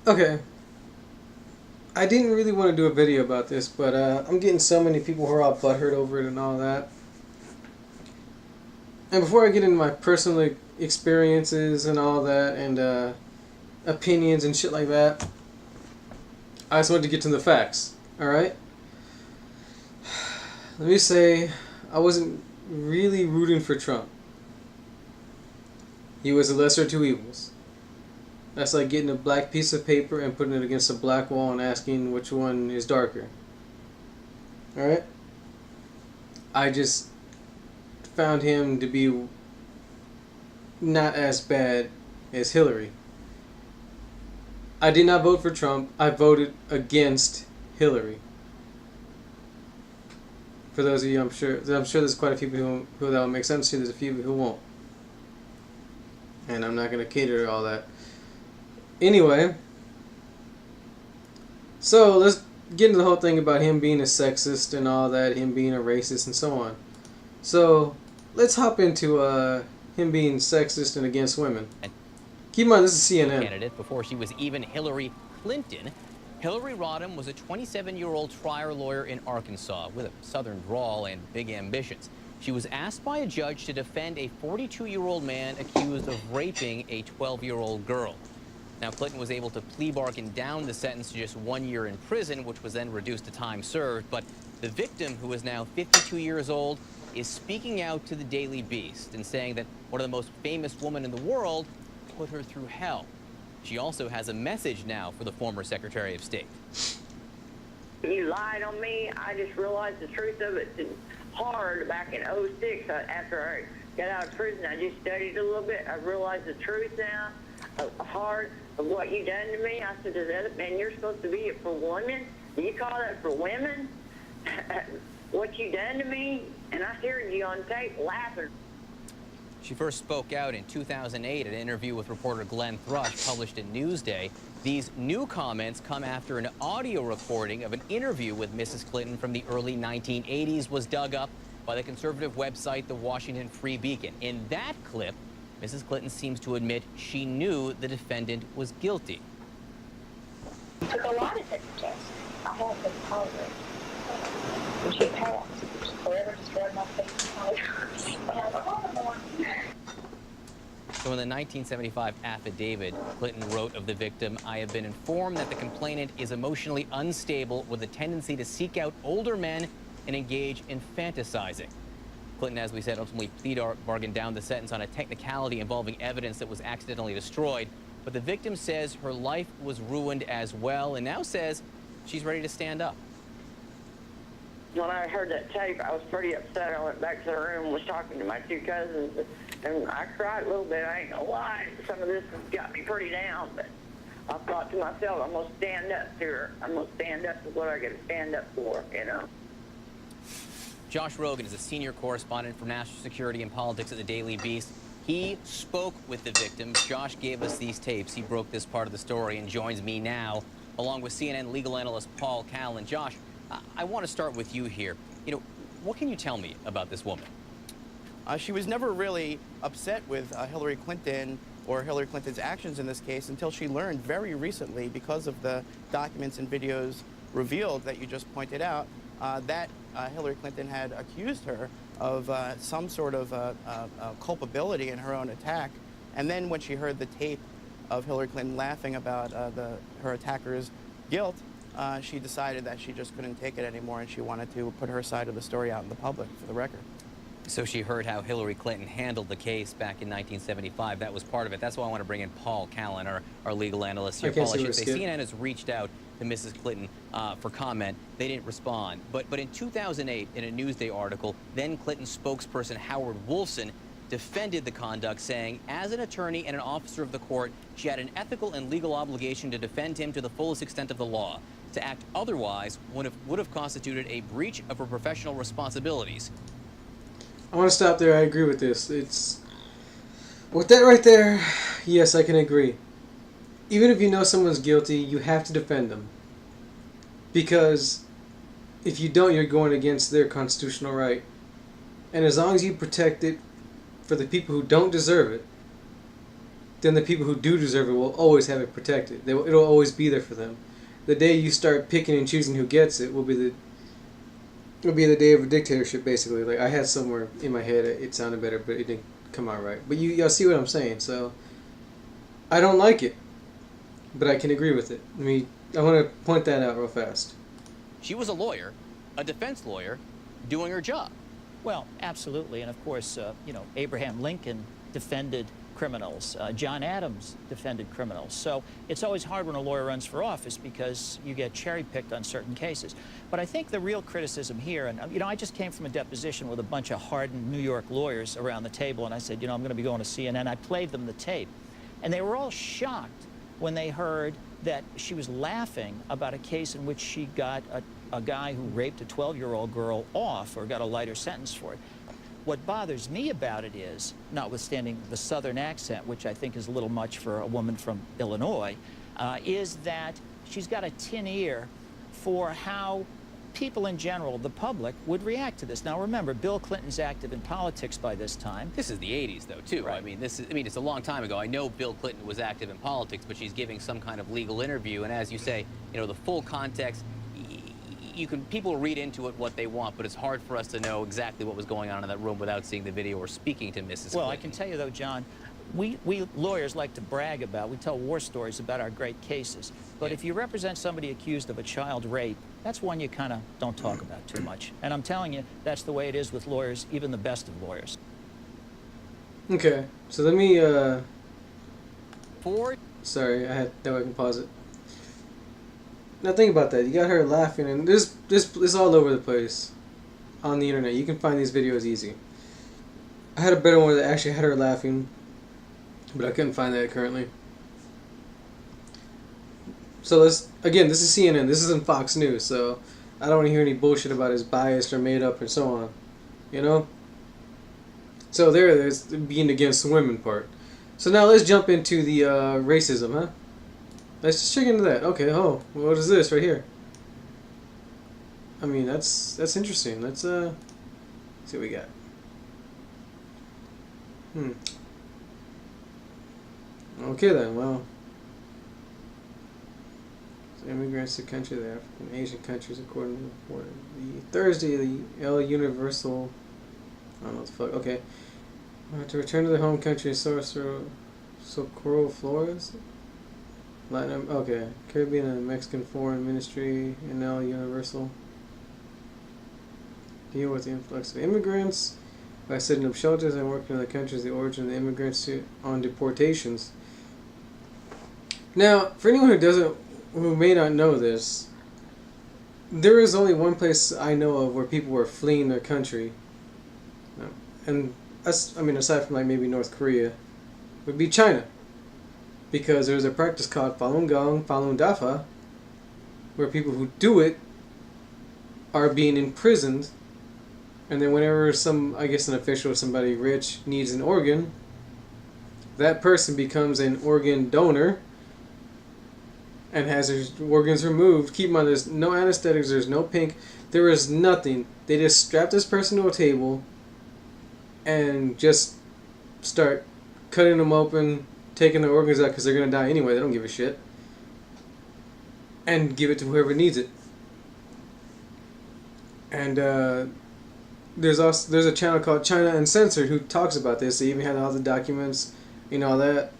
Okay, I didn't really want to do a video about this, but I'm getting so many people who are all butthurt over it and all that. And before I get into my personal experiences and all that, and opinions and shit like that, I just wanted to get to the facts. All right. Let me say, I wasn't really rooting for Trump. He was the lesser of two evils. That's like getting a black piece of paper and putting it against a black wall and asking which one is darker. All right. I just found him to be not as bad as Hillary. I did not vote for Trump. I voted against Hillary. For those of you, I'm sure there's quite a few people who that will make sense to. There's a few who won't, and I'm not going to cater to all that. Anyway, so let's get into the whole thing about him being a sexist and all that, him being a racist and so on. So let's hop into him being sexist and against women. Keep in mind, this is CNN. Candidate before she was even Hillary Clinton. Hillary Rodham was a 27-year-old trial lawyer in Arkansas with a southern drawl and big ambitions. She was asked by a judge to defend a 42-year-old man accused of raping a 12-year-old girl. Now, Clinton was able to plea bargain down the sentence to just 1 year in prison, which was then reduced to time served. But the victim, who is now 52 years old, is speaking out to the Daily Beast and saying that one of the most famous women in the world put her through hell. She also has a message now for the former Secretary of State. You lied on me. I just realized the truth of it. It's hard back in '06 after I got out of prison. I just studied a little bit. I realized the truth now, hard of what you done to me. I said to the other man, you're supposed to be it for women? Do you call that for women? What you done to me? And I heard you on tape laughing. She first spoke out in 2008 at an interview with reporter Glenn Thrush published in Newsday. These new comments come after an audio recording of an interview with Mrs. Clinton from the early 1980s was dug up by the conservative website, the Washington Free Beacon. In that clip, Mrs. Clinton seems to admit she knew the defendant was guilty. It took a lot of different tests. I have been tolerant. When she passed, she forever destroyed my faith in tolerance. And I thought more. So in the 1975 affidavit, Clinton wrote of the victim, "I have been informed that the complainant is emotionally unstable with a tendency to seek out older men and engage in fantasizing." Clinton, as we said, ultimately plea bargained down the sentence on a technicality involving evidence that was accidentally destroyed. But the victim says her life was ruined as well and now says she's ready to stand up. When I heard that tape, I was pretty upset. I went back to the room and was talking to my two cousins, and I cried a little bit. I ain't gonna lie. Some of this has got me pretty down, but I thought to myself, I'm gonna stand up to her. I'm gonna stand up to what I gotta stand up for, you know. Josh Rogin is a senior correspondent for national security and politics at the Daily Beast. He spoke with the victim. Josh gave us these tapes. He broke this part of the story and joins me now, along with CNN legal analyst Paul Callan. Josh, I want to start with you here. You know, what can you tell me about this woman? She was never really upset with Hillary Clinton or Hillary Clinton's actions in this case until she learned very recently, because of the documents and videos revealed that you just pointed out, that Hillary Clinton had accused her of some sort of culpability in her own attack. And then when she heard the tape of Hillary Clinton laughing about her attacker's guilt, she decided that she just couldn't take it anymore, and she wanted to put her side of the story out in the public for the record. So she heard how Hillary Clinton handled the case back in 1975. That was part of it. That's why I want to bring in Paul Callan, our legal analyst here. Paul, I should say, CNN has reached out to Mrs. Clinton for comment. They didn't respond. But in 2008, in a Newsday article, then Clinton spokesperson Howard Wolfson defended the conduct, saying, as an attorney and an officer of the court, she had an ethical and legal obligation to defend him to the fullest extent of the law. To act otherwise would have constituted a breach of her professional responsibilities. I want to stop there. I agree with this. With that right there, yes, I can agree. Even if you know someone's guilty, you have to defend them. Because if you don't, you're going against their constitutional right. And as long as you protect it for the people who don't deserve it, then the people who do deserve it will always have it protected. It'll always be there for them. The day you start picking and choosing who gets it will be the day of a dictatorship, basically. Like, I had somewhere in my head it sounded better, but it didn't come out right. But y'all see what I'm saying. So I don't like it, but I can agree with it. I want to point that out real fast. She was a lawyer, a defense lawyer, doing her job. Well, absolutely. And of course, Abraham Lincoln defended criminals. John Adams defended criminals. So it's always hard when a lawyer runs for office because you get cherry-picked on certain cases. But I think the real criticism here, and I just came from a deposition with a bunch of hardened New York lawyers around the table, and I said, I'm going to be going to CNN. I played them the tape. And they were all shocked when they heard that she was laughing about a case in which she got a guy who raped a 12-year-old girl off or got a lighter sentence for it. What bothers me about it is, notwithstanding the Southern accent, which I think is a little much for a woman from Illinois, is that she's got a tin ear for how people in general, the public, would react to this. Now remember, Bill Clinton's active in politics by this time. This is the 80s, though, too. Right. It's a long time ago. I know Bill Clinton was active in politics, but she's giving some kind of legal interview, and as you say, the full context, people read into it what they want, but it's hard for us to know exactly what was going on in that room without seeing the video or speaking to Mrs. Well, Clinton. I can tell you, though, John, we lawyers like to brag about, we tell war stories about our great cases. But if you represent somebody accused of a child rape, that's one you kind of don't talk about too much. And I'm telling you, that's the way it is with lawyers, even the best of lawyers. Okay, so let me, Ford? sorry, that way I can pause it. Now think about that. You got her laughing, and this all over the place on the internet. You can find these videos easy. I had a better one that actually had her laughing, but I couldn't find that currently. So this is CNN. This isn't Fox News, so I don't want to hear any bullshit about it's biased or made up and so on. So there's being against the women part. So now let's jump into the racism, huh? Let's just check into that. Okay, what is this right here? That's interesting. Let's see what we got. Okay then, well. So immigrants to country, the African Asian countries, according to the report. The Thursday, the El Universal, I don't know what the fuck, okay. To return to their home country, Socorro Flores? Caribbean and Mexican Foreign Ministry and now Universal deal with the influx of immigrants by setting up shelters and working in the countries of the origin of the immigrants on deportations. Now, for anyone who may not know this, there is only one place I know of where people were fleeing their country, and aside from maybe North Korea, would be China. Because there's a practice called Falun Gong, Falun Dafa, where people who do it are being imprisoned, and then whenever an official or somebody rich needs an organ, that person becomes an organ donor and has their organs removed. Keep in mind, there's no anesthetics, there's no pink, there is nothing. They just strap this person to a table and just start cutting them open, taking their organs out because they're going to die anyway. They don't give a shit. And give it to whoever needs it. And there's a channel called China Uncensored who talks about this. They even had all the documents, all that.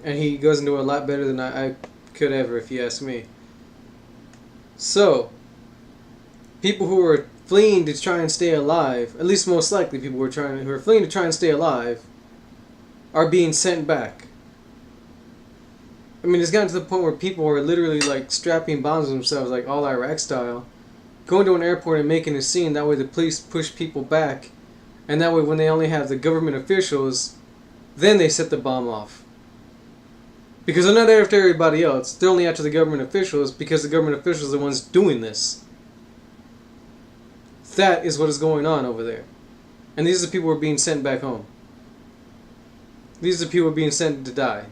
And he goes into it a lot better than I could ever, if you ask me. So, people who are fleeing to try and stay alive, at least most likely people who are fleeing to try and stay alive, are being sent back. It's gotten to the point where people are literally strapping bombs on themselves, all Iraq style, going to an airport and making a scene. That way the police push people back, and that way when they only have the government officials, then they set the bomb off. Because they're not after everybody else. They're only after the government officials because the government officials are the ones doing this. That is what is going on over there. And these are the people who are being sent back home. These are the people who are being sent to die.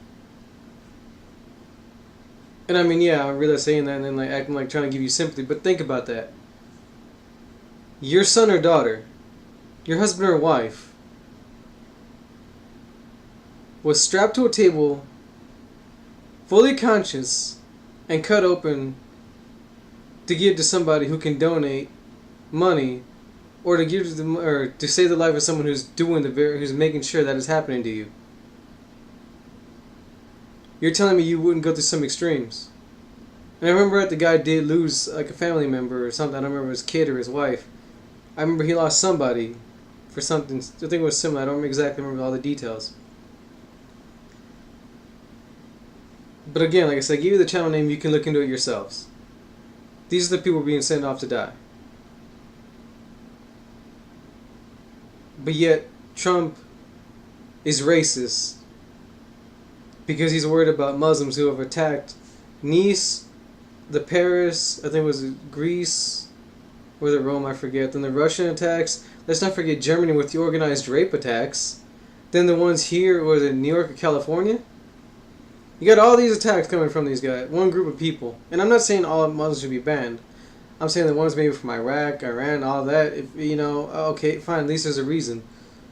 And I realize saying that and then acting trying to give you sympathy, but think about that. Your son or daughter, your husband or wife, was strapped to a table, fully conscious, and cut open to give to somebody who can donate money, or to give to them, or to save the life of someone who's who's making sure that is happening to you. You're telling me you wouldn't go through some extremes? And I remember that the guy did lose like a family member or something. I don't remember his kid or his wife. I remember he lost somebody for something. I think it was similar. I don't exactly remember all the details. But again, like I said, I give you the channel name. You can look into it yourselves. These are the people being sent off to die. But yet, Trump is racist because he's worried about Muslims who have attacked Nice, the Paris, I think it was Greece, or the Rome, I forget. Then the Russian attacks. Let's not forget Germany with the organized rape attacks. Then the ones here, was it New York or California? You got all these attacks coming from these guys, one group of people. And I'm not saying all Muslims should be banned. I'm saying the ones maybe from Iraq, Iran, all that. If you know, okay, fine, at least there's a reason.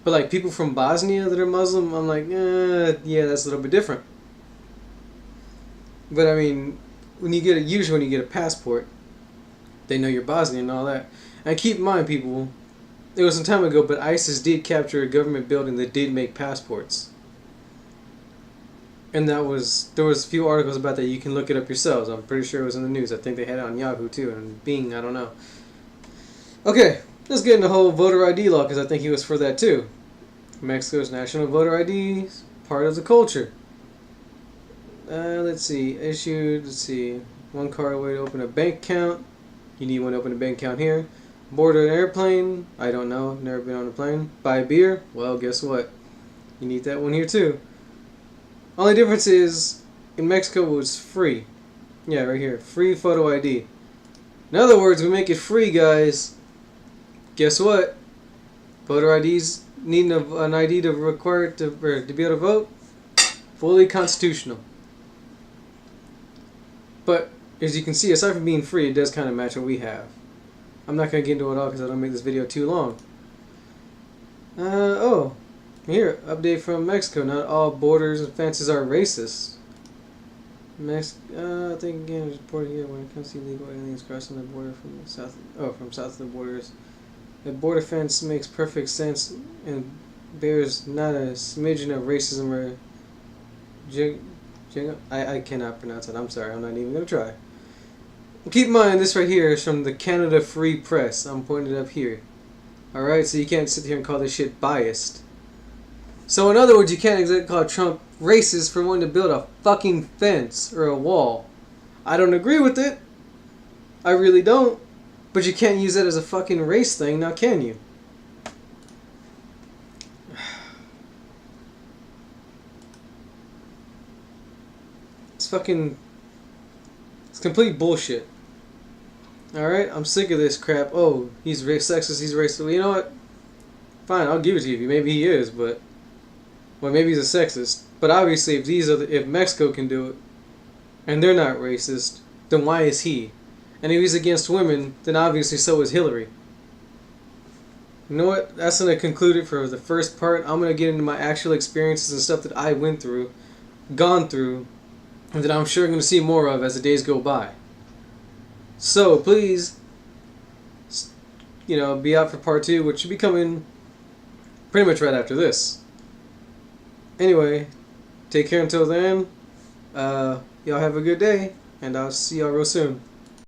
But like people from Bosnia that are Muslim, I'm like, yeah, that's a little bit different. But I mean, usually when you get a passport, they know you're Bosnian and all that. And keep in mind, people, it was some time ago, but ISIS did capture a government building that did make passports. And there was a few articles about that. You can look it up yourselves. I'm pretty sure it was in the news. I think they had it on Yahoo too, and Bing, I don't know. Okay, let's get into the whole voter ID law, because I think he was for that too. Mexico's national voter ID is part of the culture. Let's see, issued, one card way to open a bank account. You need one to open a bank account here. Board an airplane, I don't know, never been on a plane. Buy beer, well, guess what? You need that one here too. Only difference is, in Mexico it was free. Yeah, right here, free photo ID. In other words, we make it free, guys. Guess what? Voter IDs needing an ID to require to be able to vote. Fully constitutional. But as you can see, aside from being free, it does kind of match what we have. I'm not going to get into it all because I don't make this video too long. Here, update from Mexico. Not all borders and fences are racist. I think again, it's reported here when it comes to illegal aliens crossing the border from south of the borders. A border fence makes perfect sense and bears not a smidgen of racism or I cannot pronounce it. I'm sorry. I'm not even going to try. Keep in mind, this right here is from the Canada Free Press. I'm pointing it up here. Alright, so you can't sit here and call this shit biased. So in other words, you can't exactly call Trump racist for wanting to build a fucking fence or a wall. I don't agree with it. I really don't. But you can't use that as a fucking race thing, now can you? It's complete bullshit. Alright, I'm sick of this crap. Oh, he's sexist, he's racist. Well, you know what? Fine, I'll give it to you. Maybe he is, but... Well, maybe he's a sexist. But obviously, if Mexico can do it, and they're not racist, then why is he? And if he's against women, then obviously so is Hillary. You know what? That's going to conclude it for the first part. I'm going to get into my actual experiences and stuff that I went through, gone through, and that I'm sure going to see more of as the days go by. So, please, be out for part 2, which should be coming pretty much right after this. Anyway, take care until then. Y'all have a good day, and I'll see y'all real soon.